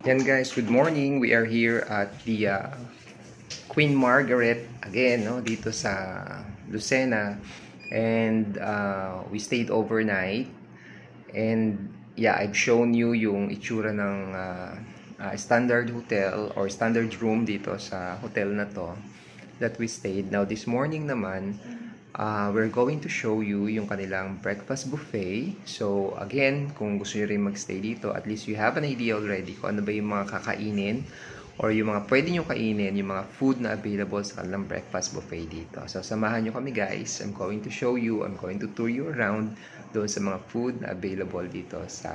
Yan guys, good morning. We are here at the Queen Margaret again, no, dito sa Lucena. And we stayed overnight. And yeah, I've shown you yung itsura ng standard hotel or standard room dito sa hotel na to that we stayed. Now this morning naman, we're going to show you yung kanilang breakfast buffet. So again, kung gusto nyo rin magstay dito, at least you have an idea already kung ano ba yung mga kakainin or yung mga pwede nyo kainin, yung mga food na available sa kanilang breakfast buffet dito. So samahan nyo kami guys. I'm going to show you, I'm going to tour you around doon sa mga food na available dito sa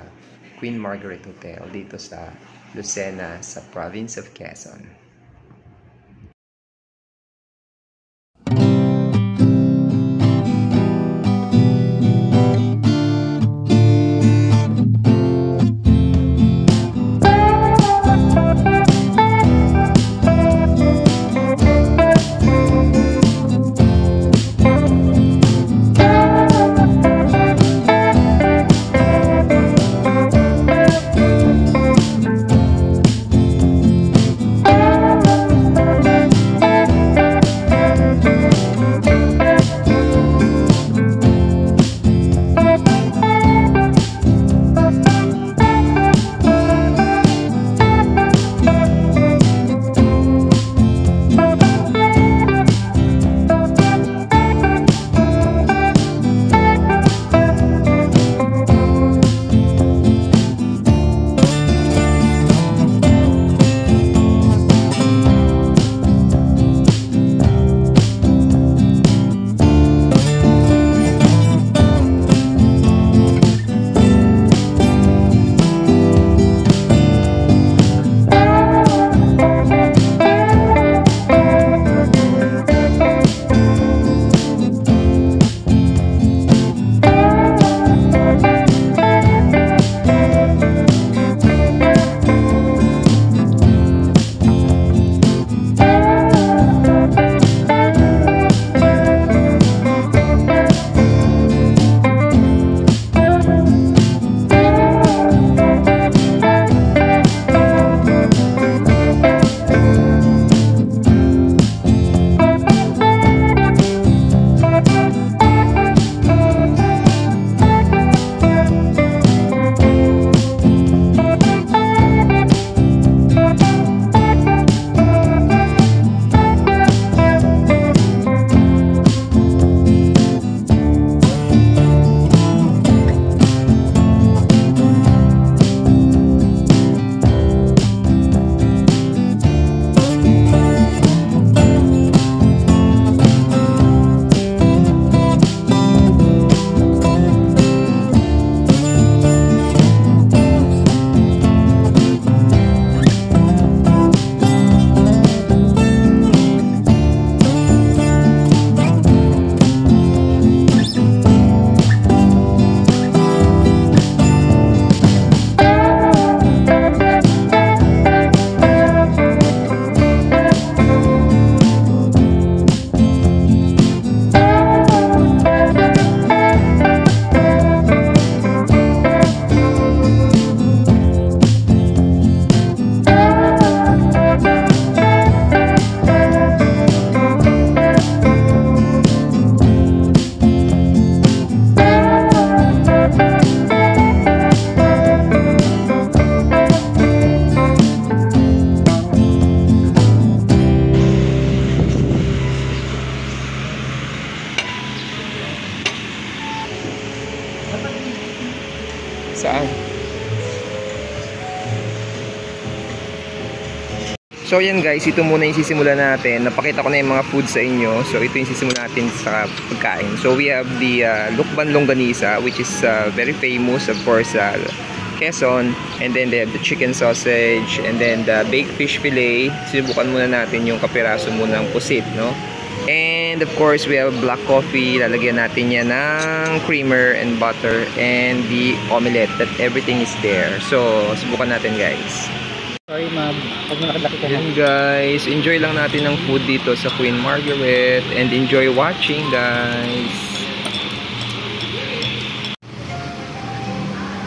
Queen Margaret Hotel dito sa Lucena sa province of Quezon. Saan? So yan guys, ito muna yung sisimula natin. Napakita ko na yung mga food sa inyo. So ito yung sisimula natin sa pagkain. So we have the Lukban Longganisa, which is very famous of course sa Quezon. And then they have the chicken sausage. And then the baked fish fillet. Sinubukan muna natin yung kapiraso muna ng pusit, no? And of course, we have black coffee. Lalagyan natin yan ng creamer and butter and the omelette. That everything is there. So, subukan natin guys. Sorry ma'am, pag nakadaki ka Yan guys, enjoy lang natin ng food dito sa Queen Margaret. And enjoy watching guys.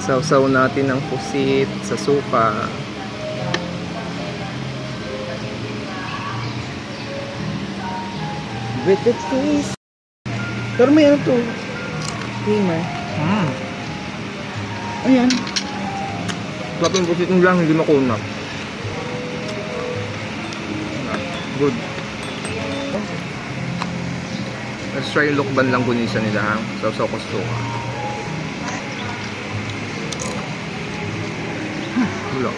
Sausaw natin ng pusit sa suka. with the taste. Pero may ano to? Creamer. Ayan. Sarap yung pusit lang, hindi makuna. Good. Let's try yung lukban lang gunisa nila ha. Sausaw ko suka. Wala.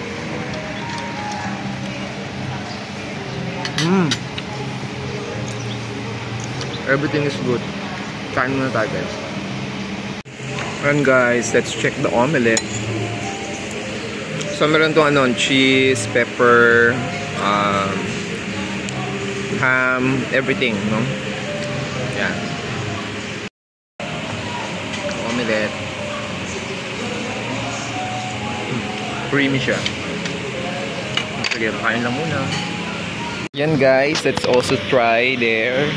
Everything is good. Kain muna tayo guys. And guys, let's check the omelette. So meron tong cheese, pepper, ham, everything, no? Yan. Omelette. Creamy siya. Sige, kain lang muna. Yan guys, let's also try their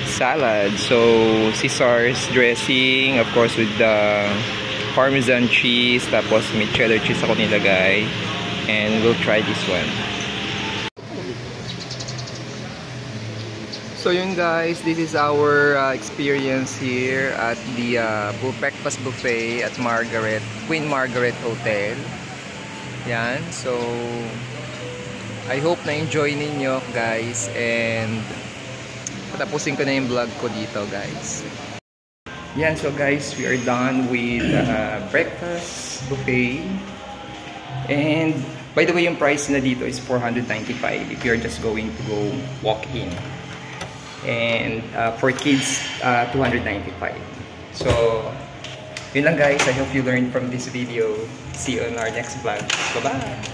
salad. So, Caesar's dressing, of course with the Parmesan cheese, tapos may cheddar cheese ako nilagay. And we'll try this one. So yun guys, this is our experience here at the breakfast buffet at Queen Margaret Hotel. Yan, so I hope na-enjoy ninyo guys, and patapusin ko na yung vlog ko dito guys. Yan, so guys, we are done with breakfast buffet. And by the way, yung price na dito is 495 if you're just going to go walk in. And for kids, 295. So, yun lang guys. I hope you learned from this video. See you on our next vlog. Bye-bye!